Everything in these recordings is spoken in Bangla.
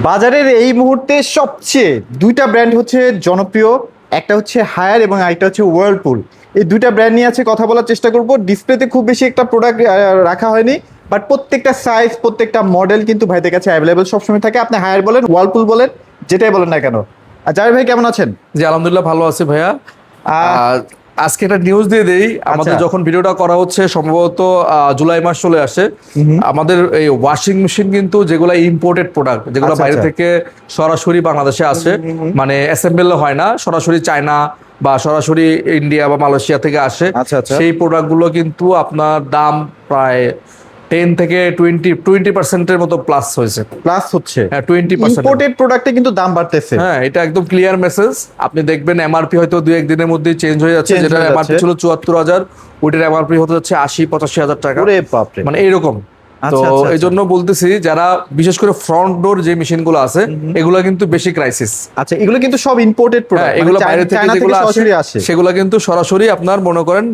বাজারের এই মুহূর্তে সবচেয়ে দুইটা ব্র্যান্ড হচ্ছে জনপ্রিয়, একটা হচ্ছে হায়ার এবং আরেকটা হচ্ছে ওয়ার্লপুল। এই দুইটা ব্র্যান্ড নিয়ে আছে কথা বলার চেষ্টা করব। ডিসপ্লেতে খুব বেশি একটা প্রোডাক্ট রাখা হয়নি, বাট প্রত্যেকটা সাইজ প্রত্যেকটা মডেল কিন্তু ভাইদের কাছে অ্যাভেলেবেল সবসময় থাকে। আপনি হায়ার বলেন ওয়ার্লপুল বলেন যেটাই বলেন না কেন। আর জাহির ভাই কেমন আছেন? জি আলহামদুলিল্লাহ ভালো আছি ভাইয়া। আজকে একটা নিউজ দিয়ে দেই, আমাদের যখন ভিডিওটা করা হচ্ছে সম্ভবত জুলাই মাস চলে আসে। আমাদের এই ওয়াশিং মেশিন কিন্তু যেগুলো ইম্পোর্টেড প্রোডাক্ট, যেগুলো বাইরে থেকে সরাসরি বাংলাদেশে আসে, মানে অ্যাসেম্বল হয় না, সরাসরি চায়না বা সরাসরি ইন্ডিয়া বা মালয়েশিয়া থেকে আসে, সেই প্রোডাক্টগুলো কিন্তু আপনার দাম প্রায় 10 থেকে 20% মতো প্লাস হয়েছে। প্লাস হচ্ছে, হ্যাঁ 20%। ইম্পোর্টেড প্রোডাক্টে কিন্তু দাম বাড়তেছে। হ্যাঁ এটা একদম ক্লিয়ার মেসেজ। আপনি দেখবেন এমআরপি হয়তো 2-1 দিনের মধ্যে চেঞ্জ হয়ে যাচ্ছে, যেটা এমআরপি ছিল 74,000, ওইটার এমআরপি হতে যাচ্ছে 80-85,000 টাকা, মানে এইরকম। তো এই জন্য বলতেছি যারা বিশেষ করে ফ্রন্ট ডোর যে মেশিন গুলো আছে এগুলো কিন্তু বেশি ক্রাইসিস। আচ্ছা, এগুলো কিন্তু সব ইম্পোর্টেড প্রোডাক্ট, এগুলো বাইরে থেকে যেগুলো আসে সেগুলো কিন্তু সরাসরি আপনার মনে করেন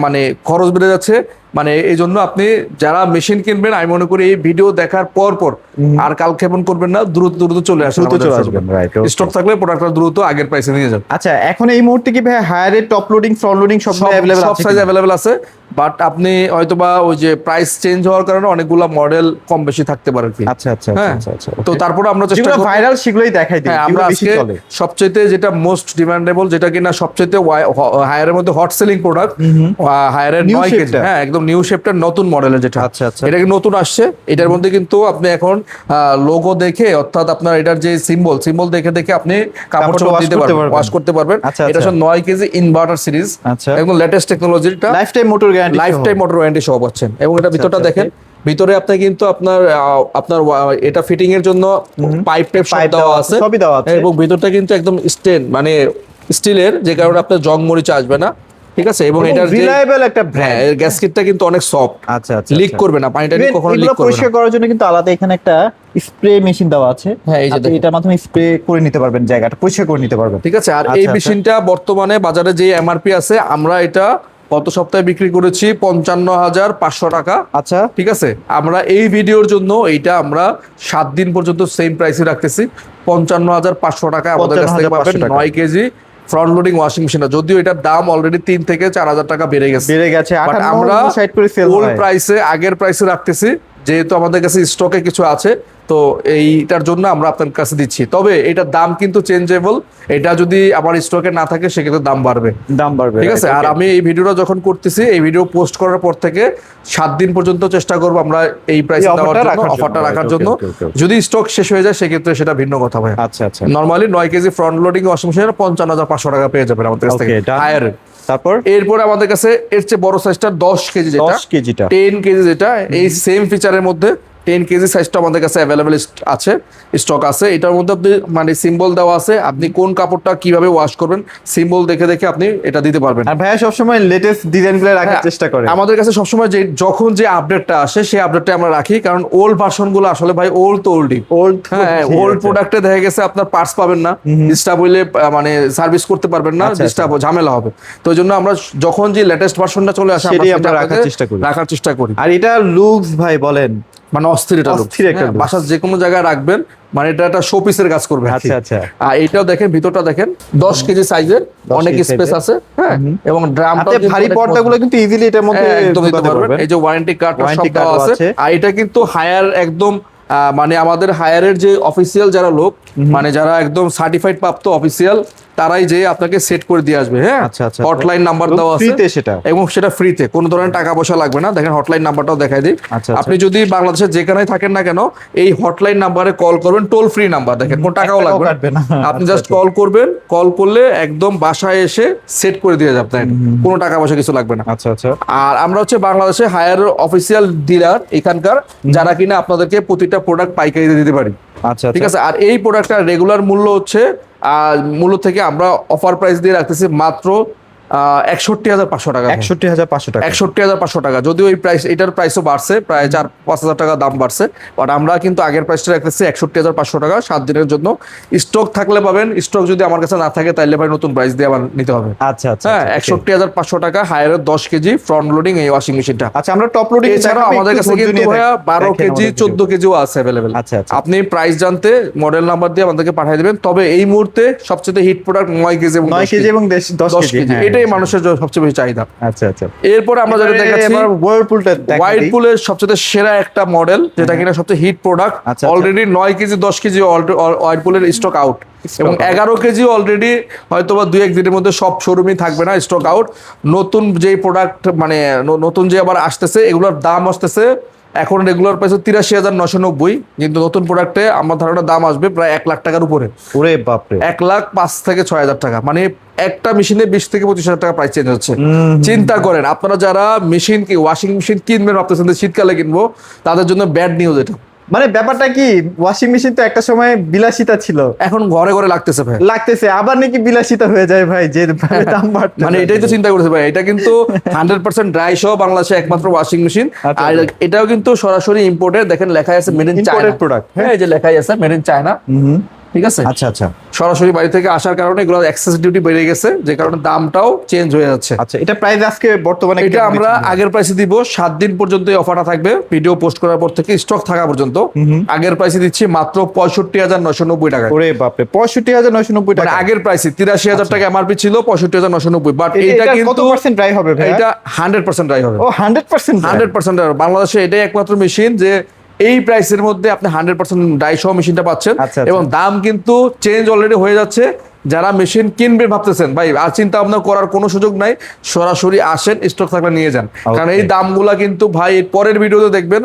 মানে খরচ বেড়ে যাচ্ছে। মানে এই জন্য আপনি যারা মেশিন কিনবেন, আমি মনে করি এই ভিডিও দেখার পর আর কাল ক্ষেপণ করবেন না, দ্রুত চলে আসবেন, স্টক থাকলে প্রোডাক্টটা দ্রুত আগের প্রাইসে নিয়ে যাবেন। আচ্ছা, এখন এই মুহূর্তে কি ভাই হায়ারের টপ লোডিং ফ্রন্ট লোডিং সব সাইজ অ্যাভেলেবল আছে, বাট আপনি হয়তোবা ওই যে প্রাইস চেঞ্জ হওয়ার কারণে অনেকগুলা মডেল কম বেশি থাকতে পারে। আচ্ছা, তো তারপরে আমরা চেষ্টা করব ভাইরাল সেগুলোই দেখাই দিই। আমরা আজকে সবচেয়ে যেটা মোস্ট ডিমান্ডেবল, যেটা কিনা সবচেয়ে হায়ারের মধ্যে হট সেলিং প্রোডাক্ট, হায়ারের 9 কেজি, হ্যাঁ একদম নিউ শেপটার নতুন মডেলের যেটা। এটা কি নতুন আসছে, এটার মধ্যে কিন্তু আপনি এখন লোগো দেখে, অর্থাৎ আপনার এটার যে সিম্বল দেখে আপনি কাপড় চোপড় দিতে পারবেন, ওয়াশ করতে পারবেন। এটা হচ্ছে 9 কেজি ইনভার্টার সিরিজ, একদম লেটেস্ট টেকনোলজিটা, লাইফটাইম মোটর ওয়ারেন্টি সহ পাচ্ছেন। এবং এটা ভিতরটা দেখেন, ভিতরে আপনি কিন্তু আপনার এটা ফিটিং এর জন্য পাইপ সব দেওয়া আছে, এবং ভিতরটা কিন্তু একদম স্টেন মানে স্টিলের, যে কারণে আপনার জং মরিচা আসবে না, ঠিক আছে। এবং এটার রিলায়েবল একটা ব্র্যান্ড, গ্যাসকেটটা কিন্তু অনেক সফট, লিক করবে না, পানিটা কখনো লিক করবে না। পরিষ্কার করার জন্য কিন্তু আলাদা এখানে একটা স্প্রে মেশিন দেওয়া আছে, হ্যাঁ এই যে এটার মাধ্যমে স্প্রে করে নিতে পারবেন, জায়গাটা পরিষ্কার করে নিতে পারবেন, ঠিক আছে। আর এই মেশিনটা বর্তমানে বাজারে যে এমআরপি আছে, আমরা এটা গত সপ্তাহে বিক্রি করেছি 55,500 টাকা। আচ্ছা, ঠিক আছে। আমরা এই ভিডিওর জন্য এইটা আমরা 7 দিন পর্যন্ত সেম প্রাইসে রাখতেছি, 55,500 টাকা আমাদের কাছ থেকে পাবেন 9 কেজি ফ্রন্ট লোডিং ওয়াশিং মেশিনটা। যদিও এটার দাম অলরেডি 3 থেকে 4,000 টাকা বেড়ে গেছে, আমরা ওল্ড প্রাইসে, আগের প্রাইসে রাখতেছি, যেহেতু আমাদের কাছে স্টকে কিছু আছে, তো এইটার জন্য আমরা আপনার কাছে দিচ্ছি। তবে এটার দাম কিন্তু চেঞ্জেবল, এটা যদি আমার স্টকে না থাকে সেক্ষেত্রে দাম বাড়বে, ঠিক আছে। আর আমি এই ভিডিওটা যখন করতেছি, এই ভিডিও পোস্ট করার পর থেকে 7 দিন পর্যন্ত চেষ্টা করবো আমরা এই প্রাইসে দেওয়ার জন্য, অফারটা রাখার জন্য। যদি স্টক শেষ হয়ে যায় সেক্ষেত্রে সেটা ভিন্ন কথা ভাই। আচ্ছা, normally 9 KG front loading washing মেশিনের 55,500 টাকা পেয়ে যাবেন আমাদের কাছ থেকে হায়ার। এরপরে আমাদের কাছে এর চেয়ে বড় সাইজটা 10 কেজি, যেটা 10 কেজি, যেটা এই সেম ফিচারের মধ্যে 10 কেজি সাইজটা আমাদের কাছে অ্যাভেলেবল আছে, স্টক আছে। এটার মধ্যে আপনি মানে সিম্বল দেওয়া আছে, আপনি কোন কাপড়টা কিভাবে ওয়াশ করবেন সিম্বল দেখে আপনি এটা দিতে পারবেন। আর ভাইয়া সবসময় লেটেস্ট ডিজাইনগুলো রাখার চেষ্টা করে। আমাদের কাছে সবসময় যখন যে আপডেটটা আসে সেই আপডেটটা আমরা রাখি, কারণ ওল্ড ভার্সনগুলো আসলে ভাই ওল্ড প্রোডাক্টে দেখা গেছে আপনার পার্টস পাবেন না, ডিস্টার্ব হইলে মানে সার্ভিস করতে পারবেন না, ডিস্টার্ব ঝামেলা হবে। তো এই জন্য আমরা যখন যে লেটেস্ট ভার্সনটা চলে আসে আমরা রাখার চেষ্টা করি। আর এটা লুকস ভাই বলেন মানে অস্থির একটা বাসার যে কোনো জায়গায় রাখবেন, মানে এটা একটা শো পিসের কাজ করবে। আর এটাও দেখেন, ভিতরটা দেখেন 10 কেজি সাইজের, অনেক স্পেস আছে, হ্যাঁ। এবং ড্রামটা ভারী পর্দাগুলো কিন্তু ইজিলি এটার মধ্যে একদম দিতে পারবেন। এই যে ওয়ারেন্টি কার্ডটা সব দেওয়া আছে। আর এটা কিন্তু হায়ার একদম মানে আমাদের হায়ারের যে অফিসিয়াল যারা লোক, মানে যারা একদম সার্টিফাইড প্রাপ্ত অফিসিয়াল, তারাই যে আপনাকে সেট করে দিয়ে আসবে, হ্যাঁ। হটলাইন নাম্বার দেওয়া আছে এবং সেটা ফ্রিতে, কোনো ধরনের টাকা পয়সা লাগবে না। দেখেন হটলাইন নাম্বারটাও দেখাই দিই। আপনি যদি বাংলাদেশের যেখানেই থাকেন না কেন, এই হটলাইন নাম্বারে কল করবেন, টোল ফ্রি নাম্বার, দেখেন কোনো টাকাও লাগবে না, আপনি জাস্ট কল করবেন, কল করলে একদম বাসায় এসে সেট করে দিয়ে যাবে, কোনো টাকা পয়সা কিছু লাগবে না। আর আমরা হচ্ছে বাংলাদেশে হায়ার অফিসিয়াল ডিলার এখানকার, যারা কিনা আপনাদেরকে প্রতিটা প্রোডাক্ট পাইকারি দিতে পারি, ঠিক আছে। আর এই প্রোডাক্টটার রেগুলার মূল্য হচ্ছে মূল্য থেকে আমরা অফার প্রাইস দিয়ে রাখতেছি মাত্র 61,500 টাকা। 61,500 টাকা। 61,500 টাকা, যদিও এই প্রাইস, এটার প্রাইসও বাড়ছে, প্রায় 4-5 হাজার টাকা দাম বাড়ছে, বাট আমরা কিন্তু আগের প্রাইসটা রাখতেছি 61,500 টাকা 7 দিনের জন্য। স্টক থাকলে পাবেন, স্টক যদি আমার কাছে না থাকে তাহলে ভাই নতুন প্রাইস দিয়ে আবার নিতে হবে। আচ্ছা আচ্ছা। হ্যাঁ, 61,500 টাকা হায়ারের 10 কেজি ফ্রন্ট লোডিং এই ওয়াশিং মেশিনটা। আচ্ছা, আমরা টপ লোডিং এছাড়াও আমাদের কাছে কিন্তু ভাইয়া 12 কেজি 14 কেজিও আছে অ্যাভেলেবেল। আচ্ছা আচ্ছা। আপনি প্রাইস জানতে মডেল নাম্বার দিয়ে আমাদেরকে পাঠিয়ে দিবেন। তবে এই মুহূর্তে সবচেয়ে হিট প্রোডাক্ট 9 কেজি এবং 9 কেজি এবং 10 10 কেজি, হ্যাঁ, এটাই মানুষের সবচেয়ে বেশি চাহিদা। আচ্ছা আচ্ছা। এরপরে আমরা যেটা দেখাচ্ছি এবার ওয়ার্লপুলটা দেখাই। ওয়াইরপুলের সবচেয়ে সেরা একটা মডেল, যেটা কিনা সবচেয়ে হিট প্রোডাক্ট। আচ্ছা, অলরেডি 9 কেজি 10 কেজি ওয়াইরপুলের স্টক আউট, এবং 11 কেজি অলরেডি হয়তো বা 2-1 দিনের মধ্যে সব শোরুমই থাকবে না, স্টক আউট। নতুন যে প্রোডাক্ট মানে নতুন যে আবার আসতেছে, এগুলোর দাম আসতেছে এখন রেগুলার প্রাইস 83,990, কিন্তু নতুন প্রোডাক্টে আমার ধারণা দাম আসবে প্রায় 1 লাখ টাকার উপরে। ওরে বাপরে। 1,05,000 থেকে 6,000 টাকা, মানে একটা মেশিনে 20 থেকে 25,000 টাকা প্রাইস চেঞ্জ হচ্ছে। চিন্তা করেন, আপনারা যারা মেশিন কি ওয়াশিং মেশিন কিনবেন ভাবতেছেন যে শীতকালে কিনবো, তাদের জন্য ব্যাড নিউজ এটা। মানে ব্যাপারটা কি, ওয়াশিং মেশিন তো একটা সময় বিলাসিতা ছিল, এখন ঘরে ঘরে লাগতেছে ভাই, লাগতেছে আবার নাকি বিলাসিতা হয়ে যায় ভাই, যে ভাবে দাম বাড়ছে। মানে এটাই তো চিন্তা করছে ভাই। এটা কিন্তু 100% ড্রাই সহ বাংলাদেশে একমাত্র ওয়াশিং মেশিন। আচ্ছা, আর এটাও কিন্তু সরাসরি ইম্পোর্টেড, দেখেন লেখা আছে made in China imported product. হ্যাঁ, এই যে লেখাই আছে মেড ইন চায়না, ঠিক আছে। আচ্ছা আচ্ছা। সরাসরি বাড়ি থেকে আসার কারণে এগুলো এক্সেস ডিউটি বেড়ে গেছে, যে কারণে দামটাও চেঞ্জ হয়ে যাচ্ছে। আচ্ছা, এটা প্রাইস আজকে বর্তমানে এটা আমরা আগের প্রাইসে দিব, 7 দিন পর্যন্ত এই অফারটা থাকবে, ভিডিও পোস্ট করার পর থেকে স্টক থাকা পর্যন্ত। আগের প্রাইসে দিচ্ছি মাত্র 65,990 টাকা। ওরে বাপরে, 65,990 টাকা। মানে আগের প্রাইসে 83,000 টাকা এমআরপি ছিল, 65,990, বাট এটা এটা কত কিন্তু পার্সেন্ট ড্রাই হবে ভাই? এটা 100% ড্রাই হবে। ও 100% 100% ড্রাই। বাংলাদেশে এটাই একমাত্র মেশিন যে এই প্রাইসের মধ্যে আপনি 100% ড্রাই সহ মেশিনটা পাচ্ছেন। আচ্ছা, আচ্ছা। এবং দাম কিন্তু চেঞ্জ অলরেডি হয়ে যাচ্ছে। যারা মেশিন কিনবে ভাবতেছেন ভাই, আর চিন্তা ভাবনা করার কোনো সুযোগ নাই, সরাসরি আসেন, স্টক থাকলে নিয়ে যান। কারণ এই দামগুলা কিন্তু ভাই এর পরের ভিডিওতে দেখবেন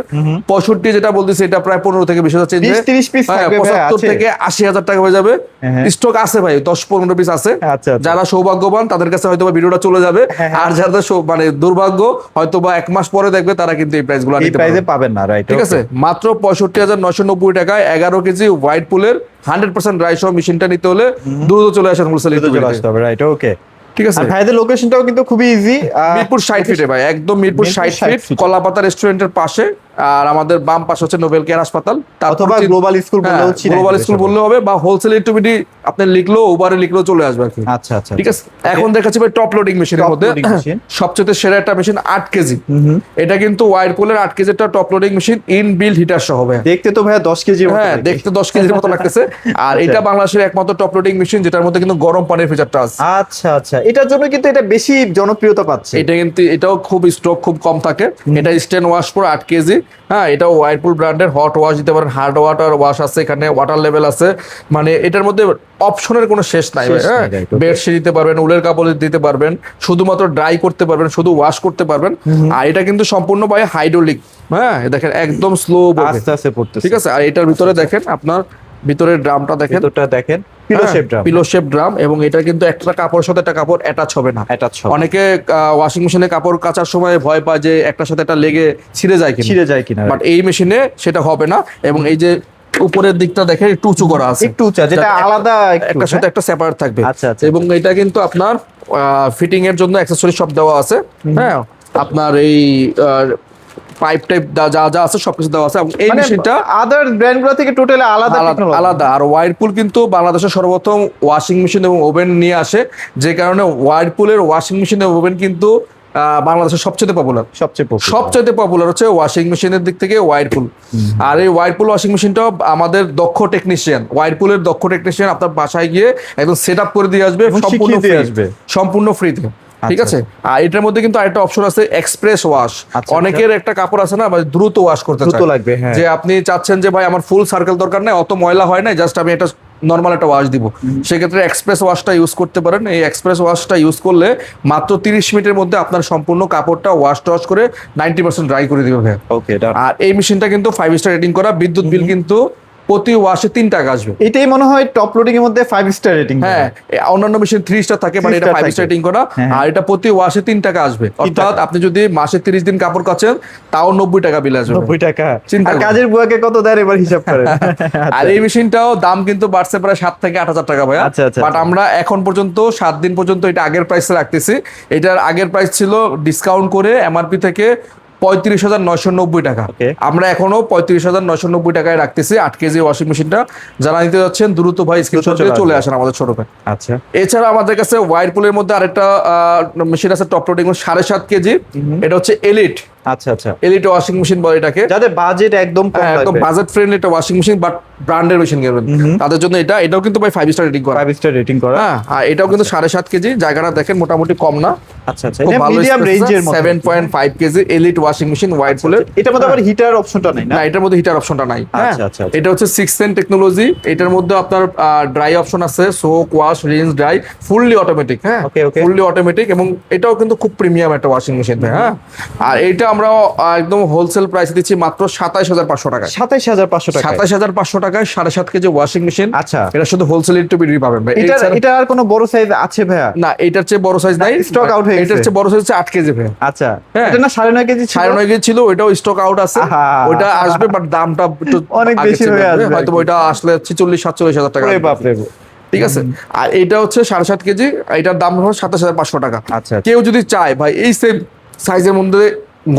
65 যেটা বলতেছে এটা প্রায় 15 থেকে 20,000 চেঞ্জ হয়ে 30 পিস থাকবে ভাই, 75 আছে। থেকে 80,000 টাকা হয়ে যাবে। স্টক আছে ভাই, 10-15 পিস আছে। আচ্ছা, আচ্ছা। যারা সৌভাগ্যবান তাদের কাছে হয়তো ভিডিওটা চলে যাবে, আর যারা মানে দুর্ভাগ্য হয়তো বা 1 মাস পরে দেখবে, তারা কিন্তু এই প্রাইসগুলো এই নিতে প্রাইসে পারবে। পাবেন না, রাইট? ঠিক আছে, মাত্র 65,990 টাকায় 11 কেজি হোয়াইট পুলের 100% ড্রাই সহ মেশিনটা নিতে হলে দ্রুত চলে আসেন হোলসেল। চলে আসতে হবে, রাইট? ওকে, ঠিক আছে। আর ভাইদের লোকেশনটাও কিন্তু খুবই ইজি, মিরপুর 60 ফিটে ভাই, একদম মিরপুর 60 ফিট, কলাপাতা রেস্টুরেন্টের পাশে। আর আমাদের বাম পাশে হচ্ছে নোবেল কেয়ার হাসপাতাল, অথবা গ্লোবাল স্কুল বললেও গ্লোবাল স্কুল বললে হবে, বা হোলসেল ইলেকট্রিবিটি আপনি লিখলো, উবারে লিখলেও চলে আসবে আর কি। আচ্ছা আচ্ছা, ঠিক আছে। এখন দেখাচ্ছি ভাই টপ লোডিং মেশিনের মধ্যে সবচেয়ে সেরা একটা মেশিন 8 কেজি। এটা কিন্তু ওয়াইরপুলের 8 কেজি একটা top loading machine, in build heater সহ ভাই। দেখতে তো ভাই 10 কেজি, হ্যাঁ দেখতে 10 কেজির মতো লাগতেছে। আর এটা বাংলাদেশের একমাত্র টপ লোডিং মেশিন যেটার মধ্যে কিন্তু গরম পানির ফিচারটা আছে। আচ্ছা আচ্ছা, এটার জন্য কিন্তু এটা বেশি জনপ্রিয়তা পাচ্ছে। এটা কিন্তু এটাও খুব স্টক খুব কম থাকে। এটা স্টেন ওয়াশ পুরো 8 কেজি। হ্যাঁ, এটা ওয়াইরপুল ব্র্যান্ডের, হট ওয়াশ দিতে পারেন, হার্ড ওয়াটার ওয়াশ আছে, এখানে ওয়াটার লেভেল আছে, মানে এটার মধ্যে অপশনের কোনো শেষ নাই। হ্যাঁ, বেডশিট দিতে পারবেন, উলের কাপড় দিতে পারবেন, শুধুমাত্র ড্রাই করতে পারবেন, শুধু ওয়াশ করতে পারবেন। আর এটা কিন্তু সম্পূর্ণ ভাই হাইড্রোলিক। হ্যাঁ দেখেন একদম স্লো আস্তে আস্তে পড়তেছে, ঠিক আছে। আর এটার ভিতরে দেখেন, আপনার ভিতরের ড্রামটা দেখেন, ভিতরটা দেখেন, pillow shape drum, pillow shape drum. এবং এটা কিন্তু একটা কাপড়ের সাথে একটা কাপড় অ্যাটাচ হবে না। অনেকে ওয়াশিং মেশিনে কাপড় কাচার সময় ভয় পায় যে একটার সাথে একটা লেগে ছিঁড়ে যায় কিনা, বাট এই মেশিনে সেটা হবে না। এবং এই যে উপরের দিকটা দেখেন একটু উঁচু করা আছে, একটু উঁচা, যেটা আলাদা একটার সাথে একটা সেপারেট থাকবে। আচ্ছা আচ্ছা। এবং এটা কিন্তু আপনার ফিটিং এর জন্য অ্যাকসেসরি সব দেওয়া আছে। হ্যাঁ, আপনার এই পাইপ টাইপ যা যা আছে সবকিছু দেওয়া আছে। এবং এই মেশিনটা আদার ব্র্যান্ডগুলো থেকে টোটালি আলাদা। আর ওয়াইরপুল কিন্তু বাংলাদেশের সর্বপ্রথম ওয়াশিং মেশিন এবং ওভেন নিয়ে আসে, যে কারণে ওয়াইরপুলের ওয়াশিং মেশিন এবং ওভেন কিন্তু বাংলাদেশের সবচেয়ে পপুলার হচ্ছে ওয়াশিং মেশিনের দিক থেকে ওয়াইরপুল। আর এই ওয়াইরপুল ওয়াশিং মেশিনটাও আমাদের দক্ষ টেকনিশিয়ান, ওয়াইরপুলের দক্ষ টেকনিশিয়ান আপনার বাসায় গিয়ে একদম সেট আপ করে দিয়ে আসবে, সম্পূর্ণ ফ্রিতে। ঠিক আছে। আর এটার মধ্যে কিন্তু আরেকটা অপশন আছে, এক্সপ্রেস ওয়াশ। অনেকের একটা কাপড় আছে না, দ্রুত ওয়াশ করতে লাগবে, যে আপনি চাচ্ছেন যে ভাই আমার ফুল সার্কেল দরকার নাই, অত ময়লা হয় না, জাস্ট আমি এটা নর্মাল একটা ওয়াশ দিব, সেক্ষেত্রে এক্সপ্রেস ওয়াশটা ইউজ করতে পারেন। এই এক্সপ্রেস ওয়াশটা ইউজ করলে মাত্র 30 মিনিটের মধ্যে আপনার সম্পূর্ণ কাপড়টা ওয়াশ করে 90% ড্রাই করে দিবে। আর এই মেশিনটা কিন্তু 5 স্টার রেটিং করা, বিদ্যুৎ বিল কিন্তু প্রতি ওয়াশে 3 টাকা আসবে। এটাই মনে হয় টপ লোডিং এর মধ্যে 5 স্টার রেটিং। হ্যাঁ, অন্যান্য মেশিন 3 স্টার থাকে, মানে এটা 5 স্টার রেটিং করা। আর এটা প্রতি ওয়াশে 3 টাকা আসবে, অর্থাৎ আপনি যদি মাসে 30 দিন কাপড় কাচেন তাও 90 টাকা বিল আসবে। 90 টাকা। চিন্তা আর করুন। কাজের বুয়াকে কত দেয় এবার হিসাব করেন। আর এই মেশিনটাও দাম কিন্তু বাড়ছে প্রায় 7 থেকে 8,000 টাকা ভাইয়া। আচ্ছা, আচ্ছা, বাট আমরা এখন পর্যন্ত 7 দিন পর্যন্ত এটা আগের প্রাইসে রাখতেছি। এটার আগের প্রাইস ছিল ডিসকাউন্ট করে এমআরপি থেকে 35,990 টাকা। আমরা এখনো 35,990 টাকায় রাখতেছি 8 কেজি ওয়াশিং মেশিনটা। যারা নিতে যাচ্ছেন দ্রুত ভাই স্ক্রিনশট দিয়ে চলে আসেন আমাদের শোরুমে। আচ্ছা, এছাড়া আমাদের কাছে ওয়াইরপুলের মধ্যে আরেকটা মেশিন আছে টপ লোডিং 7.5 কেজি। এটা হচ্ছে এলিট। আচ্ছা আচ্ছা, এলিট ওয়াশিং মেশিন বলে এটাকে, যাদের বাজেট একদম কম, একদম বাজেট ফ্রেন্ডলি একটা ওয়াশিং মেশিন, বাট ব্র্যান্ডের মেশিন কিনবেন তাদের জন্য এটাও কিন্তু ভাই 5 স্টার রেটিং করা। 5 স্টার রেটিং করা। হ্যাঁ, আর এটাও কিন্তু 7.5 কেজি। জায়গাটা দেখেন মোটামুটি কম না। আচ্ছা আচ্ছা, এটা মিডিয়াম রেঞ্জের মধ্যে। 7.5 কেজি এলিট ওয়াশিং মেশিন ওয়াইরপুলের। এটার মধ্যে আবার হিটার অপশনটা নাই না? না, এটার মধ্যে হিটার অপশনটা নাই। আচ্ছা আচ্ছা, এটা হচ্ছে 6 টেকনোলজি। এটার মধ্যে আপনার ড্রাই অপশন আছে, soak, wash, rinse, dry, fully automatic. হ্যাঁ, ফুললি অটোমেটিক, এবং এটাও কিন্তু খুব প্রিমিয়াম একটা ওয়াশিং মেশিন। হ্যাঁ, আর এইটা আমরা একদম হোলসেল প্রাইস দিচ্ছি মাত্র 27,500 টাকা। 27,500 টাকা। 27,500 টাকায় 7.5 কেজি ওয়াশিং মেশিন। আচ্ছা, এটা শুধু হোলসেল একটু বিক্রি পাবেন ভাই। এটা আর কোনো বড় সাইজ আছে ভাইয়া? না, এটার চেয়ে বড় সাইজ নাই, স্টক আউট হয়ে গেছে। এটার চেয়ে বড় সাইজ হচ্ছে 8 কেজি ভাই। আচ্ছা, হ্যাঁ, এটা না 9.5 কেজি ছিল? 9.5 কেজি ছিল, ওইটাও স্টক আউট আছে। ওইটা আসবে, বাট দামটা একটু অনেক বেশি হয়ে আসবে, হয়তো ওইটা আসলে 46-47 টাকা। ওরে বাপ রে। ঠিক আছে, আর এটা হচ্ছে 7.5 কেজি, এটার দাম হলো 27,500 টাকা। আচ্ছা, কেউ যদি চায় ভাই এই সেম সাইজের মধ্যে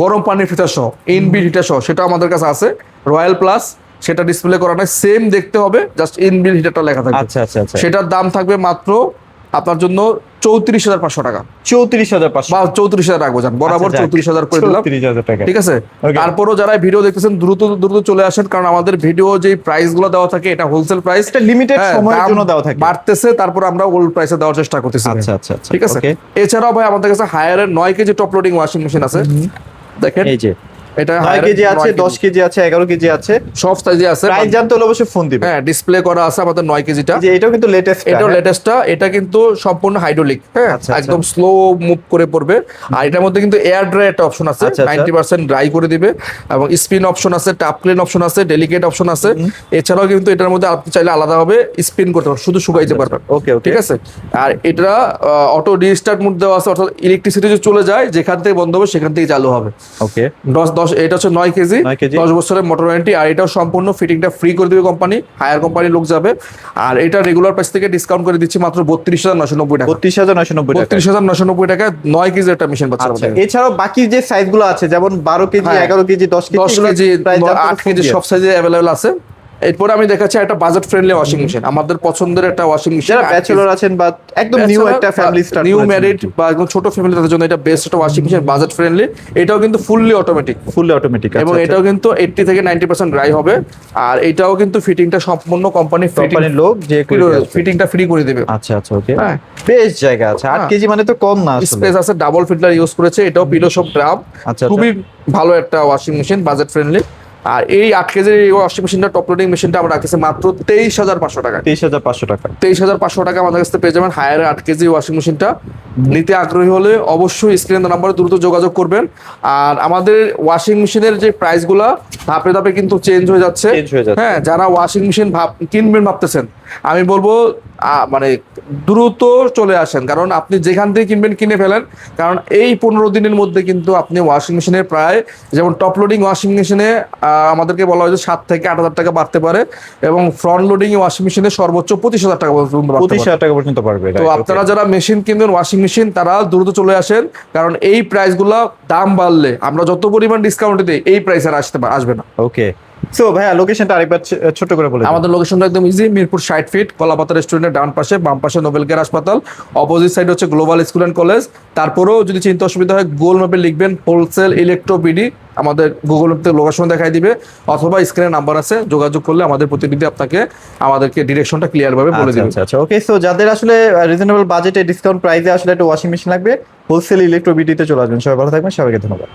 গরম পানির ফিল্টার সহ, ইনবিল্ট হিটার সহ, সেটা আমাদের কাছে আছে রয়্যাল প্লাস। সেটা ডিসপ্লে করা নাই, সেম দেখতে হবে, জাস্ট ইনবিল্ট হিটারটা লেখা থাকবে। আচ্ছা আচ্ছা আচ্ছা, সেটার দাম থাকবে মাত্র আপনার জন্য 34,500 টাকা। 34,500 বা 34,000 রাখবো, যান বরাবর 34,000 করে দিলাম। 34,000 টাকা। ঠিক আছে, তারপরও যারা ভিডিও দেখতেছেন দ্রুত দ্রুত চলে আসেন, কারণ আমাদের ভিডিও যে প্রাইস গুলো দেওয়া থাকে এটা হোলসেল প্রাইস, এটা লিমিটেড সময়ের জন্য দেওয়া থাকে। বাড়তেছে, তারপর আমরা ওল্ড প্রাইসে দেওয়ার চেষ্টা করতেছি। আচ্ছা আচ্ছা আচ্ছা, ঠিক আছে। এছাড়াও ভাই আমাদের কাছে হায়ারের 9 KG top loading washing machine আছে। দেখেন এই যে এটা 9 কেজি আছে, 10 কেজি আছে, 11 কেজি আছে, সব সাইজে আছে। প্রাইস জানতে হলে অবশ্যই ফোন দিবেন। হ্যাঁ, ডিসপ্লে করা আছে আমাদের 9 কেজিটা। যে এটাও কিন্তু লেটেস্ট, এটাও লেটেস্টটা। এটা কিন্তু সম্পূর্ণ হাইড্রোলিক। হ্যাঁ, একদম স্লো মুভ করে পড়বে। আর এটার মধ্যে কিন্তু এয়ার ড্রাই একটা অপশন আছে, 90% ড্রাই করে দিবে, এবং স্পিন অপশন আছে, টাপ ক্লিন অপশন আছে, ডেলিকেট অপশন আছে। এছাড়াও কিন্তু এটার মধ্যে আপনি চাইলে আলাদাভাবে স্পিন করতে পারবেন, শুধু শুকাইতে পারবেন। ওকে ওকে, ঠিক আছে। আর এটা অটো রিস্টার্ট মোড দেওয়া আছে, অর্থাৎ ইলেকট্রিসিটি যে চলে যায় যেখান থেকে বন্ধ হবে সেখান থেকে চালু হবে। ওকে, 10 এটা হচ্ছে 9 কেজি, 10 বছরের মোটর ওয়ারেন্টি। আর এটাও সম্পূর্ণ ফিটিংটা ফ্রি করে দিবে কোম্পানি, হায়ার কোম্পানি লোক যাবে। আর এটা রেগুলার প্রাইস থেকে ডিসকাউন্ট করে দিচ্ছি মাত্র 32,990 টাকা। 32,990 টাকা। 32,990 টাকা 9 কেজি একটা মেশিন পাচ্ছেন। এছাড়াও বাকি যে সাইজগুলো আছে, যেমন 12 কেজি, 11 কেজি, 10 কেজি, 8 কেজি সব সাইজে অ্যাভেলেবল আছে। এরপর আমি দেখাচ্ছি একটা বাজেট ফ্রেন্ডলি ওয়াশিং মেশিন, আমাদের পছন্দের একটা ওয়াশিং মেশিন। যারা ব্যাচেলর আছেন বা একদম নিউ একটা ফ্যামিলি স্টার্ট, নিউ ম্যারিড বা একদম ছোট ফ্যামিলি, তাদের জন্য এটা বেস্ট একটা ওয়াশিং মেশিন, বাজেট ফ্রেন্ডলি। এটাও কিন্তু ফুললি অটোমেটিক। এবং এটাও কিন্তু 80 থেকে 90% ড্রাই হবে। আর এটাও কিন্তু ফিটিংটা সম্পূর্ণ কোম্পানির লোক যে ফিটিংটা ফ্রি করে দেবে। আচ্ছা আচ্ছা, ওকে, বেশ জায়গা আছে। 8 কেজি মানে তো কম না, স্পেস আছে, ডাবল ফিল্টার ইউজ করেছে। এটাও পিলো সব ড্রাম। খুবই ভালো একটা ওয়াশিং মেশিন, বাজেট ফ্রেন্ডলি। আর এই 8 কেজির এই ওয়াশিং মেশিনটা, টপ লোডিং মেশিনটা আমরা রাখতেছি মাত্র 23,500 টাকা। 23,500 টাকা। 23,500 টাকা আমাদের কাছে পেয়ে যাবেন হায়ার 8 কেজি ওয়াশিং মেশিনটা। নিতে আগ্রহী হলে অবশ্যই স্ক্রিনের নাম্বারে দ্রুত যোগাযোগ করবেন। আর আমাদের ওয়াশিং মেশিনের যে প্রাইসগুলো ধাপে ধাপে কিন্তু চেঞ্জ হয়ে যাচ্ছে। হ্যাঁ, যারা ওয়াশিং মেশিন কিনবেন ভাবতেছেন, আমি বলবো মানে দ্রুত চলে আসেন, কারণ আপনি যেখান থেকে কিনবেন কিনে ফেলেন। কারণ এই 15 দিনের মধ্যে কিন্তু আপনি ওয়াশিং মেশিনের প্রায়, যেমন টপ লোডিং ওয়াশিং মেশিনে আমাদেরকে বলা হয় যে 7 থেকে 8,000 টাকা বাড়তে পারে, এবং ফ্রন্ট লোডিং ওয়াশিং মেশিনে সর্বোচ্চ 25,000 টাকা পর্যন্ত 25,000 টাকা পর্যন্ত পারবে। তো আপনারা যারা মেশিন কিনবেন ওয়াশিং মেশিন, তারা দ্রুত চলে আসেন, কারণ এই প্রাইসগুলো দাম বাড়লে আমরা যত পরিমাণ ডিসকাউন্ট দিই এই প্রাইস আর আসবে না। ওকে, সো ভাইয়া লোকেশনটা আরেকবার ছোট করে বলে। আমাদের লোকেশনটা একদম ইজি, মিরপুর 60 ফিট, কলাপাতা রেস্টুরেন্টের ডান পাশে, বাম পাশে নোবেল কেয়ার হাসপাতাল, অপোজিট সাইড হচ্ছে গ্লোবাল স্কুল অ্যান্ড কলেজ। তারপরেও যদি চিন্তা অসুবিধা হয়, গুগল ম্যাপে লিখবেন হোলসেল ইলেকট্রো বিডি, আমাদের গুগল ম্যাপে লোকেশন দেখাই দিবে, অথবা স্ক্রিনে নাম্বার আছে, যোগাযোগ করলে আমাদের প্রতিনিধি আপনাকে আমাদেরকে ডিরেকশনটা ক্লিয়ার ভাবে বলে দিবে। আচ্ছা, ওকে, সো যাদের আসলে রিজনেবল বাজেটে ডিসকাউন্ট প্রাইসে আসলে একটা ওয়াশিং মেশিন লাগবে, হোলসেল ইলেকট্রো বিডিতে চলে আসবেন। সবাই ভালো থাকবেন, সবাইকে ধন্যবাদ।